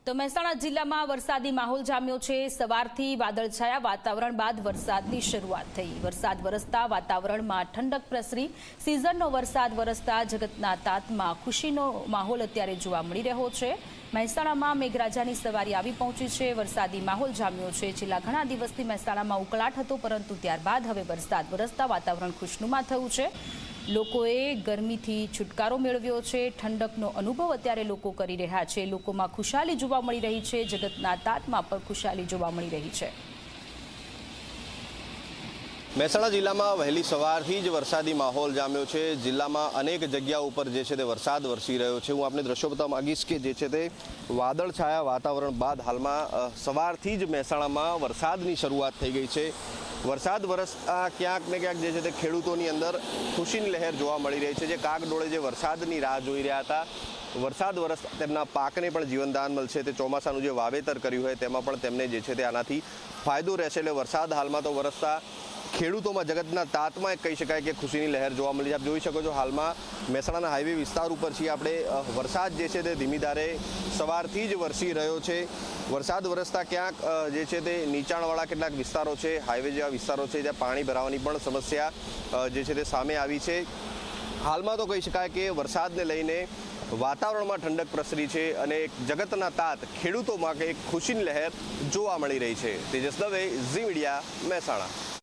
તો મહેસાણા જિલ્લામાં વરસાદી માહોલ જામ્યો છે। સવારથી વાદળછાયા વાતાવરણ બાદ વરસાદની શરૂઆત થઈ। વરસાદ વરસતા વાતાવરણમાં ઠંડક પ્રસરી। સિઝનનો વરસાદ વરસતા જગતના તાતમાં ખુશીનો માહોલ અત્યારે જોવા મળી રહ્યો છે। મહેસાણામાં મેઘરાજાની સવારી આવી પહોંચી છે। વરસાદી માહોલ જામ્યો છે। છેલ્લા ઘણા દિવસથી મહેસાણામાં ઉકળાટ હતો, પરંતુ ત્યારબાદ હવે વરસાદ વરસતા વાતાવરણ ખુશનુમા થયું છે। લોકોએ ગરમીથી છુટકારો મેળવ્યો છે। ઠંડકનો અનુભવ અત્યારે લોકો કરી રહ્યા છે। લોકોમાં ખુશાલી જોવા મળી રહી છે। જગતના તાતમાં પણ ખુશાલી જોવા મળી રહી છે। મહેસાણા જિલ્લામાં વહેલી સવારથી જ વરસાદી માહોલ જામ્યો છે। જિલ્લામાં અનેક જગ્યાઓ ઉપર જે છે તે વરસાદ વરસી રહ્યો છે। હું આપને દ્રશ્યો બતાવવા માંગીશ કે જે છે તે વાદળછાયા વાતાવરણ બાદ હાલમાં સવારથી જ મહેસાણામાં વરસાદની શરૂઆત થઈ ગઈ છે। વરસાદ વરસતા ક્યાંક ને ક્યાંક જે છે તે ખેડૂતોની અંદર ખુશીની લહેર જોવા મળી રહી છે। જે કાગડોળે જે વરસાદની રાહ જોઈ રહ્યા હતા, વરસાદ વરસતા તેમના પાકને પણ જીવનદાન મળશે। તે ચોમાસાનું જે વાવેતર કર્યું હોય તેમાં પણ તેમને જે છે તે આનાથી ફાયદો રહેશે। એટલે વરસાદ હાલમાં તો વરસતા ખેડૂતોમાં જગતના તાતમાં એક કહી શકાય કે ખુશીની લહેર જોવા મળી છે। આપ જોઈ શકો છો હાલમાં મહેસાણાના હાઈવે વિસ્તાર ઉપર છીએ આપણે। વરસાદ જે છે તે ધીમી ધારે સવારથી જ વરસી રહ્યો છે। વરસાદ વરસતા ક્યાંક જે છે તે નીચાણવાળા કેટલાક વિસ્તારો છે, હાઈવે જેવા વિસ્તારો છે, જ્યાં પાણી ભરાવાની પણ સમસ્યા જે છે તે સામે આવી છે। હાલમાં તો કહી શકાય કે વરસાદને લઈને વાતાવરણમાં ઠંડક પ્રસરી છે અને જગતના તાત ખેડૂતોમાં એક ખુશીની લહેર જોવા મળી રહી છે। તેજસ દવે, ઝી મીડિયા, મહેસાણા।